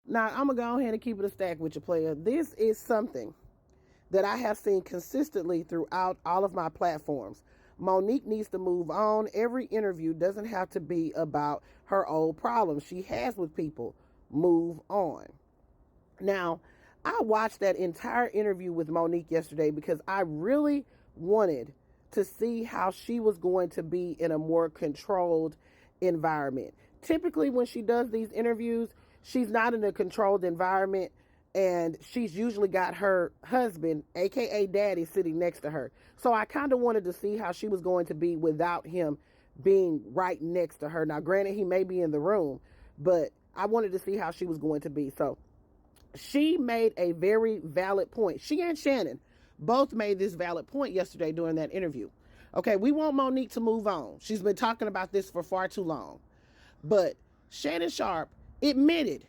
Now, I'm going to go ahead and keep it a stack with you, player. This is something that I have seen consistently throughout all of my platforms. Monique needs to move on. Every interview doesn't have to be about her old problems she has with people. Move on. Now, I watched that entire interview with Monique yesterday because I really wanted to see how she was going to be in a more controlled environment. Typically, when she does these interviews, she's not in a controlled environment, and she's usually got her husband, aka daddy, sitting next to her. So I kind of wanted to see how she was going to be without him being right next to her. Now, granted, he may be in the room, but I wanted to see how she was going to be. So she made a very valid point. She and Shannon both made this valid point yesterday during that interview. Okay, we want Monique to move on. She's been talking about this for far too long. But Shannon Sharpe admitted,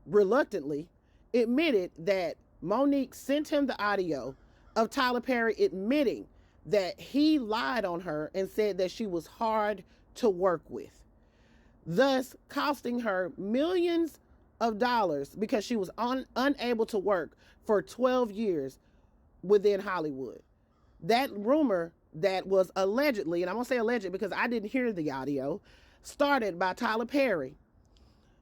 reluctantly, that Monique sent him the audio of Tyler Perry admitting that he lied on her and said that she was hard to work with, thus costing her millions of dollars because she was unable to work for 12 years within Hollywood. That rumor that was allegedly, and I'm going to say alleged because I didn't hear the audio, started by Tyler Perry,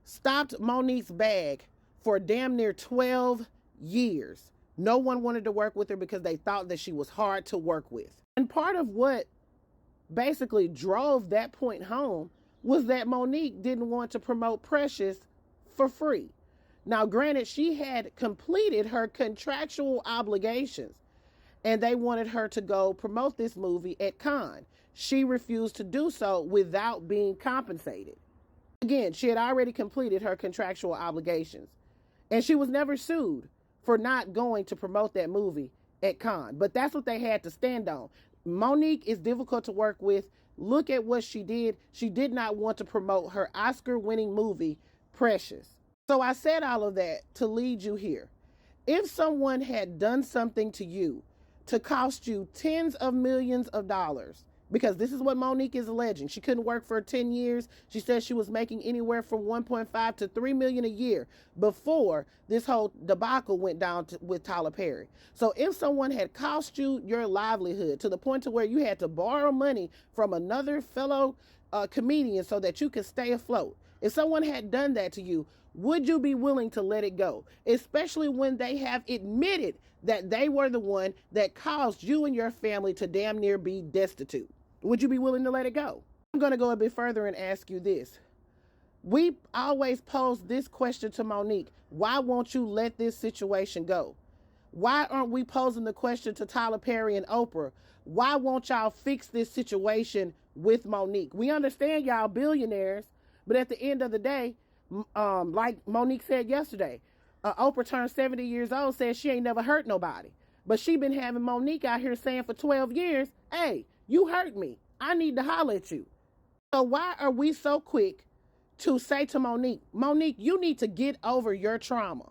stopped Monique's bag for damn near 12 years. No one wanted to work with her because they thought that she was hard to work with. And part of what basically drove that point home was that Monique didn't want to promote Precious for free. Now, granted, she had completed her contractual obligations and they wanted her to go promote this movie at Cannes. She refused to do so without being compensated. Again, she had already completed her contractual obligations, and she was never sued for not going to promote that movie at Cannes. But that's what they had to stand on. Monique is difficult to work with. Look at what she did. She did not want to promote her Oscar-winning movie, Precious. So I said all of that to lead you here. If someone had done something to you to cost you tens of millions of dollars, because this is what Monique is alleging. She couldn't work for 10 years. She said she was making anywhere from 1.5 to 3 million a year before this whole debacle went down with Tyler Perry. So if someone had cost you your livelihood to the point to where you had to borrow money from another fellow comedian so that you could stay afloat, if someone had done that to you, would you be willing to let it go? Especially when they have admitted that they were the one that caused you and your family to damn near be destitute. Would you be willing to let it go? I'm going to go a bit further and ask you this. We always pose this question to Monique. Why won't you let this situation go? Why aren't we posing the question to Tyler Perry and Oprah? Why won't y'all fix this situation with Monique? We understand y'all billionaires, but at the end of the day, like Monique said yesterday, Oprah turned 70 years old, said she ain't never hurt nobody. But she been having Monique out here saying for 12 years, hey, you hurt me. I need to holler at you. So why are we so quick to say to Monique, Monique, you need to get over your trauma.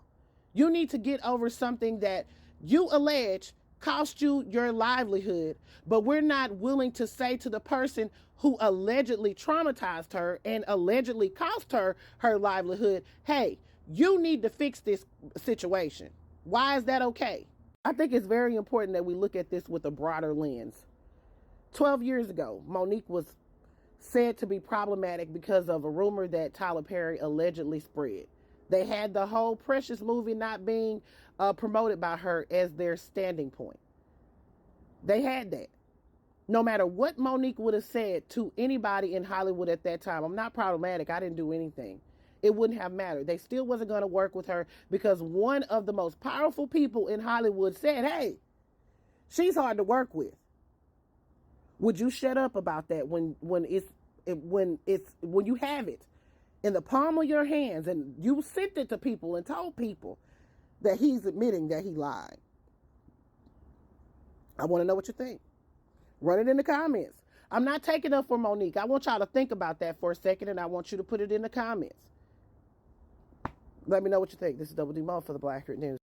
You need to get over something that you allege cost you your livelihood, but we're not willing to say to the person who allegedly traumatized her and allegedly cost her her livelihood, hey, you need to fix this situation. Why is that okay? I think it's very important that we look at this with a broader lens. 12 years ago, Monique was said to be problematic because of a rumor that Tyler Perry allegedly spread. They had the whole Precious movie not being promoted by her as their standing point. They had that. No matter what Monique would have said to anybody in Hollywood at that time, I'm not problematic, I didn't do anything, it wouldn't have mattered. They still wasn't going to work with her because one of the most powerful people in Hollywood said, hey, she's hard to work with. Would you shut up about that when you have it in the palm of your hands and you sent it to people and told people that he's admitting that he lied? I want to know what you think. Run it in the comments. I'm not taking up for Monique. I want y'all to think about that for a second, and I want you to put it in the comments. Let me know what you think. This is Double D Mo for the Black News.